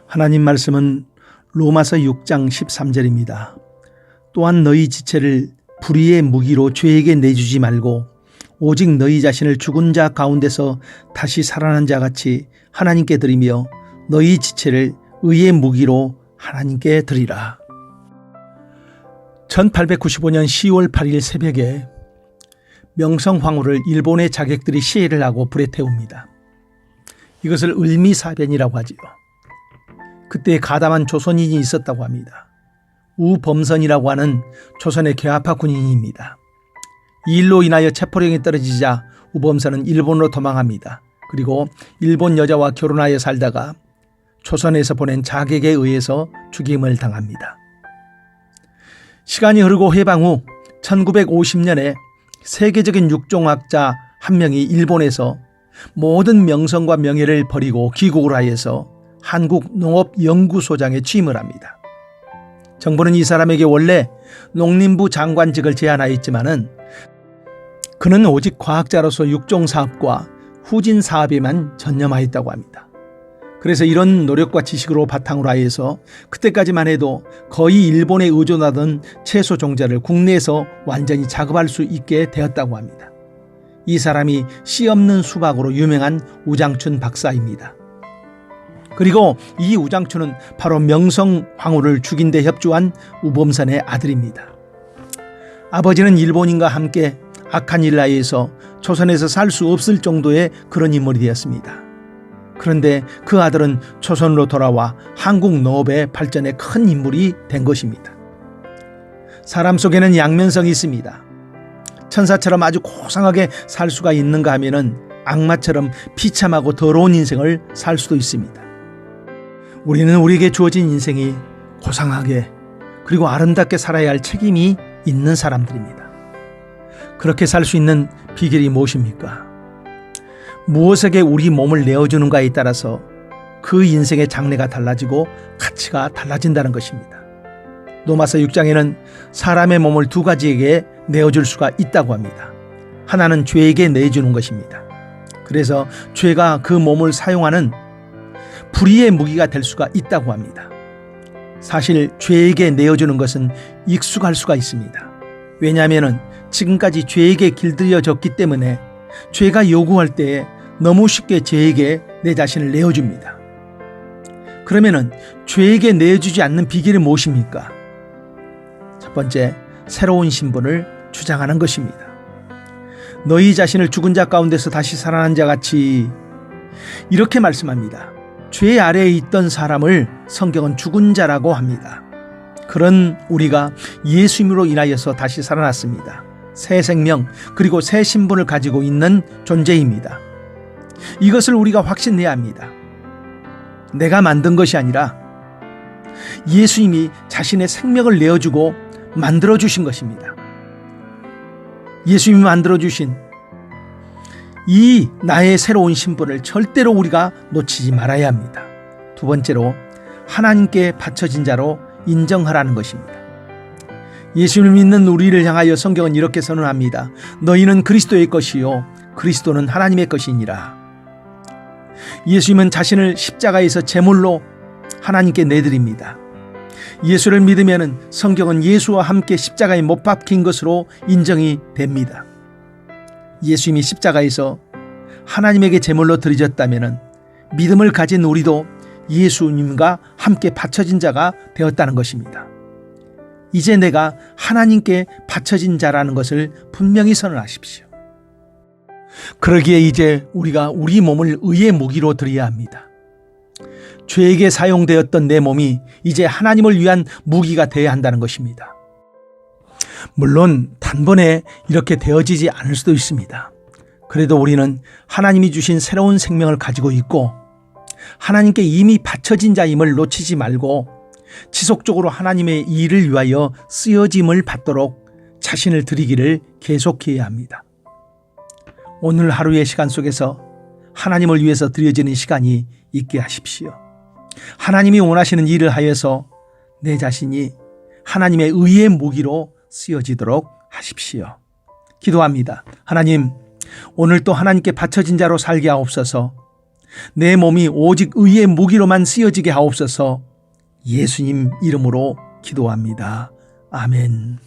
하나님 말씀은 로마서 6장 13절입니다. 또한 너희 지체를 불의의 무기로 죄에게 내주지 말고 오직 너희 자신을 죽은 자 가운데서 다시 살아난 자 같이 하나님께 드리며 너희 지체를 의의 무기로 하나님께 드리라. 1895년 10월 8일 새벽에 명성황후를 일본의 자객들이 시해를 하고 불에 태웁니다. 이것을 을미사변이라고 하지요. 그때 가담한 조선인이 있었다고 합니다. 우범선이라고 하는 조선의 괴아파 군인입니다. 이 일로 인하여 체포령이 떨어지자 우범선은 일본으로 도망합니다. 그리고 일본 여자와 결혼하여 살다가 조선에서 보낸 자객에 의해서 죽임을 당합니다. 시간이 흐르고 해방 후 1950년에 세계적인 육종학자 한 명이 일본에서 모든 명성과 명예를 버리고 귀국을 하여서 한국농업연구소장에 취임을 합니다. 정부는 이 사람에게 원래 농림부 장관직을 제안하였지만은 그는 오직 과학자로서 육종사업과 후진사업에만 전념하였다고 합니다. 그래서 이런 노력과 지식으로 바탕으로 하여서 그때까지만 해도 거의 일본에 의존하던 채소 종자를 국내에서 완전히 작업할 수 있게 되었다고 합니다. 이 사람이 씨 없는 수박으로 유명한 우장춘 박사입니다. 그리고 이 우장춘은 바로 명성황후를 죽인 데 협조한 우범선의 아들입니다. 아버지는 일본인과 함께 악한 일 하에서 조선에서 살 수 없을 정도의 그런 인물이 되었습니다. 그런데 그 아들은 조선으로 돌아와 한국 농업의 발전에 큰 인물이 된 것입니다. 사람 속에는 양면성이 있습니다. 천사처럼 아주 고상하게 살 수가 있는가 하면은 악마처럼 비참하고 더러운 인생을 살 수도 있습니다. 우리는 우리에게 주어진 인생이 고상하게 그리고 아름답게 살아야 할 책임이 있는 사람들입니다. 그렇게 살 수 있는 비결이 무엇입니까? 무엇에게 우리 몸을 내어주는가에 따라서 그 인생의 장래가 달라지고 가치가 달라진다는 것입니다. 로마서 6장에는 사람의 몸을 두 가지에게 내어줄 수가 있다고 합니다. 하나는 죄에게 내주는 것입니다. 그래서 죄가 그 몸을 사용하는 불의의 무기가 될 수가 있다고 합니다. 사실 죄에게 내어주는 것은 익숙할 수가 있습니다. 왜냐하면 지금까지 죄에게 길들여졌기 때문에 죄가 요구할 때에 너무 쉽게 죄에게 내 자신을 내어줍니다. 그러면은 죄에게 내어주지 않는 비결이 무엇입니까? 첫 번째, 새로운 신분을 주장하는 것입니다. 너희 자신을 죽은 자 가운데서 다시 살아난 자 같이 이렇게 말씀합니다. 죄 아래에 있던 사람을 성경은 죽은 자라고 합니다. 그런 우리가 예수님으로 인하여서 다시 살아났습니다. 새 생명 그리고 새 신분을 가지고 있는 존재입니다. 이것을 우리가 확신해야 합니다. 내가 만든 것이 아니라 예수님이 자신의 생명을 내어주고 만들어주신 것입니다. 예수님이 만들어주신 이 나의 새로운 신분을 절대로 우리가 놓치지 말아야 합니다. 두 번째로 하나님께 바쳐진 자로 인정하라는 것입니다. 예수님을 믿는 우리를 향하여 성경은 이렇게 선언합니다. 너희는 그리스도의 것이요 그리스도는 하나님의 것이니라. 예수님은 자신을 십자가에서 제물로 하나님께 내드립니다. 예수를 믿으면 성경은 예수와 함께 십자가에 못 박힌 것으로 인정이 됩니다. 예수님이 십자가에서 하나님에게 제물로 드려졌다면 믿음을 가진 우리도 예수님과 함께 바쳐진 자가 되었다는 것입니다. 이제 내가 하나님께 바쳐진 자라는 것을 분명히 선언하십시오. 그러기에 이제 우리가 우리 몸을 의의 무기로 드려야 합니다. 죄에게 사용되었던 내 몸이 이제 하나님을 위한 무기가 되어야 한다는 것입니다. 물론 단번에 이렇게 되어지지 않을 수도 있습니다. 그래도 우리는 하나님이 주신 새로운 생명을 가지고 있고 하나님께 이미 바쳐진 자임을 놓치지 말고 지속적으로 하나님의 일을 위하여 쓰여짐을 받도록 자신을 드리기를 계속해야 합니다. 오늘 하루의 시간 속에서 하나님을 위해서 드려지는 시간이 있게 하십시오. 하나님이 원하시는 일을 하여서 내 자신이 하나님의 의의 무기로 쓰여지도록 하십시오. 기도합니다. 하나님, 오늘 또 하나님께 바쳐진 자로 살게 하옵소서. 내 몸이 오직 의의 무기로만 쓰여지게 하옵소서. 예수님 이름으로 기도합니다. 아멘.